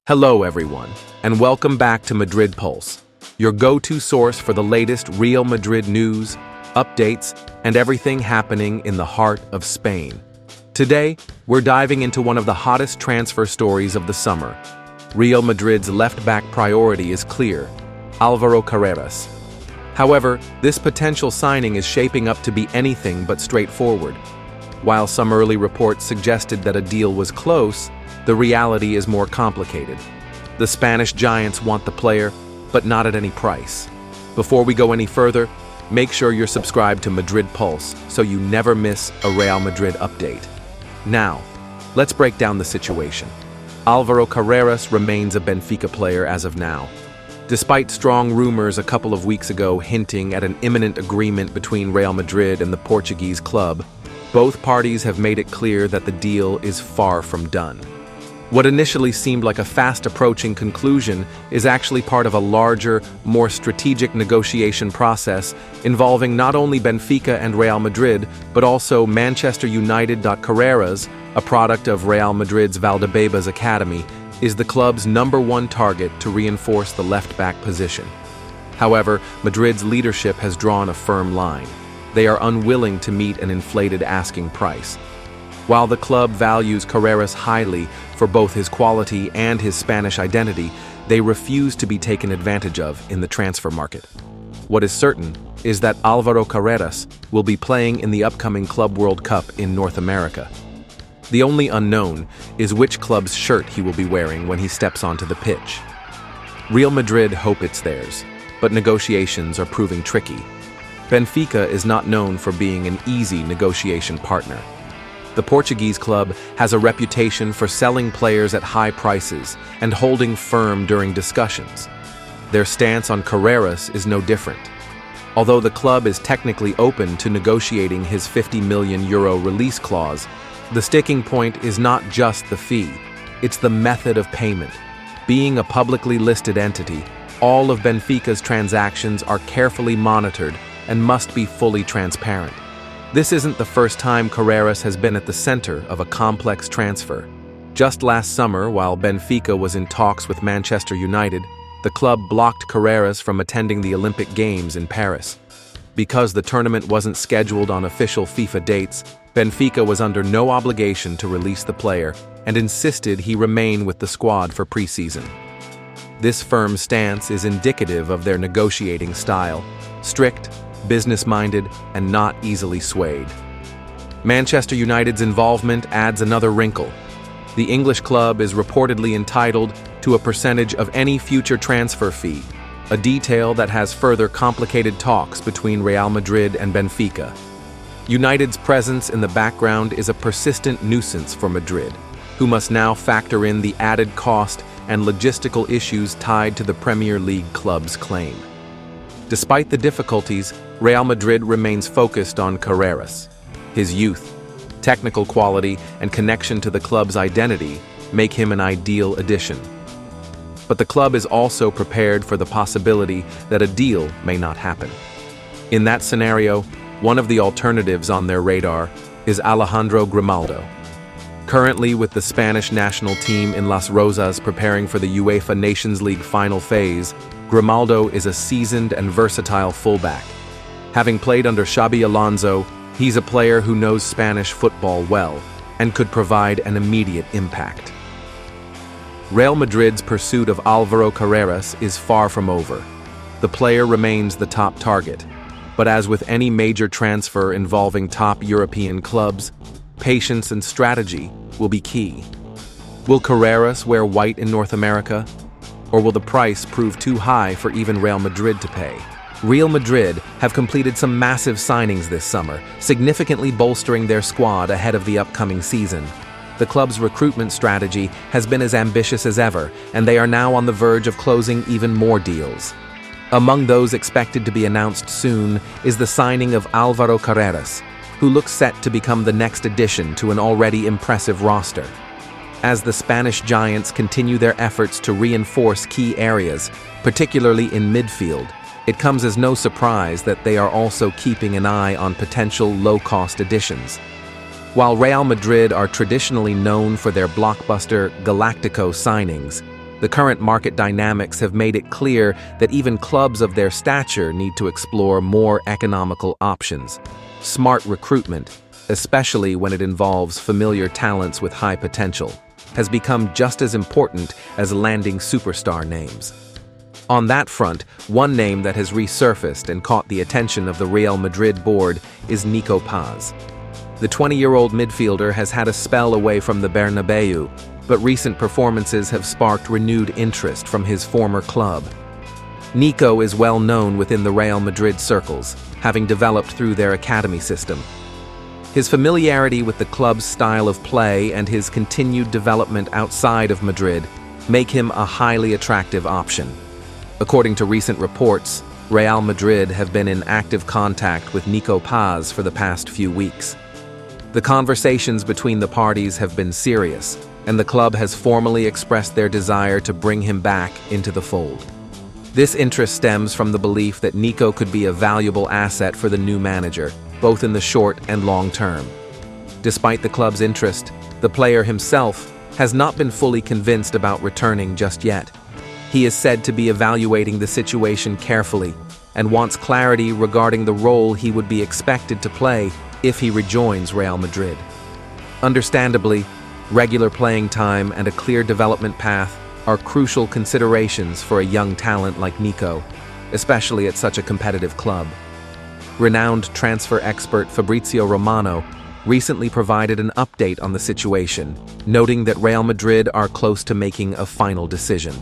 Hello everyone, and welcome back to Madrid Pulse, your go-to source for the latest Real Madrid news, updates, and everything happening in the heart of Spain. Today, we're diving into one of the hottest transfer stories of the summer. Real Madrid's left-back priority is clear: Álvaro Carreras. However, this potential signing is shaping up to be anything but straightforward. While some early reports suggested that a deal was close, the reality is more complicated. The Spanish giants want the player, but not at any price. Before we go any further, make sure you're subscribed to Madrid Pulse so you never miss a Real Madrid update. Now, let's break down the situation. Álvaro Carreras remains a Benfica player as of now. Despite strong rumors a couple of weeks ago hinting at an imminent agreement between Real Madrid and the Portuguese club, both parties have made it clear that the deal is far from done. What initially seemed like a fast-approaching conclusion is actually part of a larger, more strategic negotiation process involving not only Benfica and Real Madrid, but also Manchester United. Carreras, a product of Real Madrid's Valdebebas academy, is the club's #1 target to reinforce the left-back position. However, Madrid's leadership has drawn a firm line. They are unwilling to meet an inflated asking price. While the club values Carreras highly for both his quality and his Spanish identity, they refuse to be taken advantage of in the transfer market. What is certain is that Álvaro Carreras will be playing in the upcoming Club World Cup in North America. The only unknown is which club's shirt he will be wearing when he steps onto the pitch. Real Madrid hope it's theirs, but negotiations are proving tricky. Benfica is not known for being an easy negotiation partner. The Portuguese club has a reputation for selling players at high prices and holding firm during discussions. Their stance on Carreras is no different. Although the club is technically open to negotiating his €50 million release clause, the sticking point is not just the fee, it's the method of payment. Being a publicly listed entity, all of Benfica's transactions are carefully monitored and must be fully transparent. This isn't the first time Carreras has been at the center of a complex transfer. Just last summer, while Benfica was in talks with Manchester United, the club blocked Carreras from attending the Olympic Games in Paris. Because the tournament wasn't scheduled on official FIFA dates, Benfica was under no obligation to release the player and insisted he remain with the squad for preseason. This firm stance is indicative of their negotiating style: strict, business-minded, and not easily swayed. Manchester United's involvement adds another wrinkle. The English club is reportedly entitled to a percentage of any future transfer fee, a detail that has further complicated talks between Real Madrid and Benfica. United's presence in the background is a persistent nuisance for Madrid, who must now factor in the added cost and logistical issues tied to the Premier League club's claim. Despite the difficulties, Real Madrid remains focused on Carreras. His youth, technical quality, and connection to the club's identity make him an ideal addition. But the club is also prepared for the possibility that a deal may not happen. In that scenario, one of the alternatives on their radar is Alejandro Grimaldo. Currently with the Spanish national team in Las Rozas preparing for the UEFA Nations League final phase, Grimaldo is a seasoned and versatile fullback. Having played under Xabi Alonso, he's a player who knows Spanish football well and could provide an immediate impact. Real Madrid's pursuit of Álvaro Carreras is far from over. The player remains the top target, but as with any major transfer involving top European clubs, patience and strategy will be key. Will Carreras wear white in North America? Or will the price prove too high for even Real Madrid to pay? Real Madrid have completed some massive signings this summer, significantly bolstering their squad ahead of the upcoming season. The club's recruitment strategy has been as ambitious as ever, and they are now on the verge of closing even more deals. Among those expected to be announced soon is the signing of Álvaro Carreras, who looks set to become the next addition to an already impressive roster. As the Spanish giants continue their efforts to reinforce key areas, particularly in midfield, it comes as no surprise that they are also keeping an eye on potential low-cost additions. While Real Madrid are traditionally known for their blockbuster Galactico signings, The current market dynamics have made it clear that even clubs of their stature need to explore more economical options. Smart recruitment, especially when it involves familiar talents with high potential, has become just as important as landing superstar names. On that front, one name that has resurfaced and caught the attention of the Real Madrid board is Nico Paz. The 20-year-old midfielder has had a spell away from the Bernabeu, but recent performances have sparked renewed interest from his former club. Nico is well known within the Real Madrid circles, having developed through their academy system. His familiarity with the club's style of play and his continued development outside of Madrid make him a highly attractive option. According to recent reports, Real Madrid have been in active contact with Nico Paz for the past few weeks. The conversations between the parties have been serious, and the club has formally expressed their desire to bring him back into the fold. This interest stems from the belief that Nico could be a valuable asset for the new manager, both in the short and long term. Despite the club's interest, the player himself has not been fully convinced about returning just yet. He is said to be evaluating the situation carefully and wants clarity regarding the role he would be expected to play if he rejoins Real Madrid. Understandably, regular playing time and a clear development path are crucial considerations for a young talent like Nico, especially at such a competitive club. Renowned transfer expert Fabrizio Romano recently provided an update on the situation, noting that Real Madrid are close to making a final decision.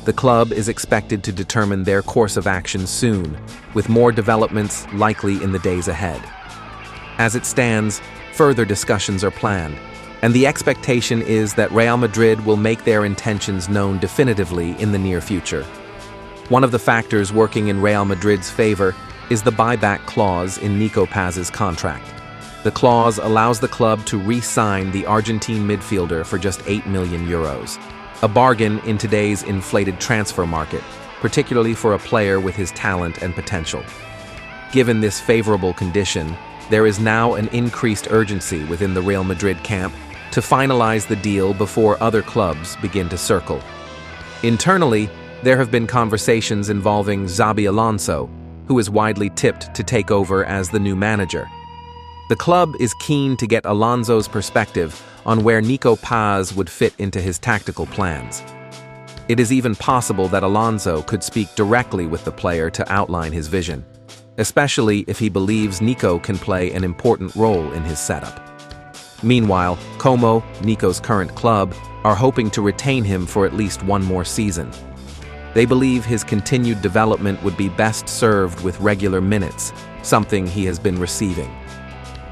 The club is expected to determine their course of action soon, with more developments likely in the days ahead. As it stands, further discussions are planned, and the expectation is that Real Madrid will make their intentions known definitively in the near future. One of the factors working in Real Madrid's favor is the buyback clause in Nico Paz's contract. The clause allows the club to re-sign the Argentine midfielder for just €8 million, a bargain in today's inflated transfer market, particularly for a player with his talent and potential. Given this favorable condition, there is now an increased urgency within the Real Madrid camp to finalize the deal before other clubs begin to circle. Internally, there have been conversations involving Xabi Alonso, who is widely tipped to take over as the new manager. The club is keen to get Alonso's perspective on where Nico Paz would fit into his tactical plans. It is even possible that Alonso could speak directly with the player to outline his vision, especially if he believes Nico can play an important role in his setup. Meanwhile, Como, Nico's current club, are hoping to retain him for at least one more season. They believe his continued development would be best served with regular minutes, something he has been receiving.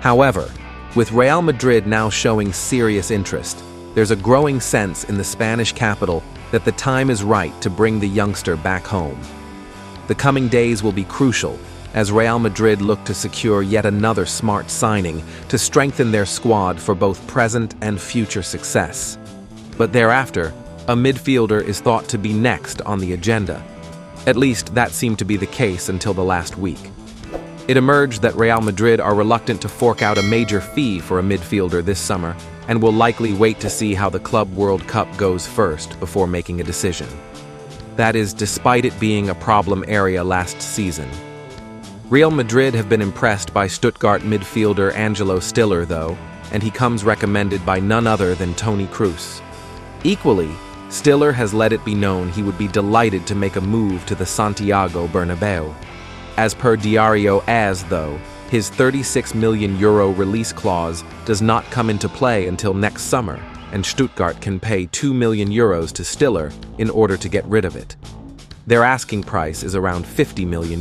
However, with Real Madrid now showing serious interest, there's a growing sense in the Spanish capital that the time is right to bring the youngster back home. The coming days will be crucial as Real Madrid look to secure yet another smart signing to strengthen their squad for both present and future success. But thereafter, a midfielder is thought to be next on the agenda. At least that seemed to be the case until the last week. It emerged that Real Madrid are reluctant to fork out a major fee for a midfielder this summer and will likely wait to see how the Club World Cup goes first before making a decision. That is, despite it being a problem area last season. Real Madrid have been impressed by Stuttgart midfielder Angelo though, and he comes recommended by none other than Toni Kroos. Equally, Stiller has let it be known he would be delighted to make a move to the Santiago Bernabeu. As per Diario AS, though, his €36 million release clause does not come into play until next summer, and Stuttgart can pay €2 million to Stiller in order to get rid of it. Their asking price is around €50 million.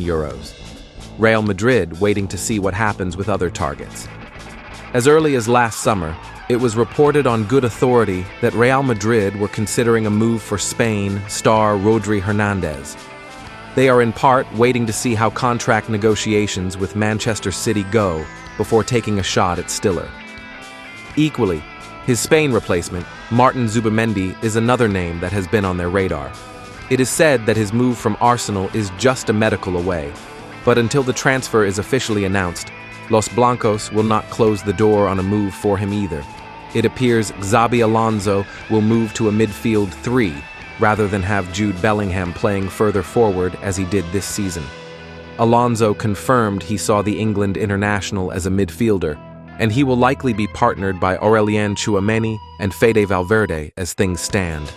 Real Madrid waiting to see what happens with other targets. As early as last summer, it was reported on good authority that Real Madrid were considering a move for Spain star Rodri Hernandez. They are in part waiting to see how contract negotiations with Manchester City go before taking a shot at Stiller. Equally, his Spain replacement, Martin Zubimendi, is another name that has been on their radar. It is said that his move from Arsenal is just a medical away, but until the transfer is officially announced, Los Blancos will not close the door on a move for him either. It appears Xabi Alonso will move to a midfield 3, rather than have Jude Bellingham playing further forward as he did this season. Alonso confirmed he saw the England international as a midfielder, and he will likely be partnered by Aurelien Tchouameni and Fede Valverde as things stand.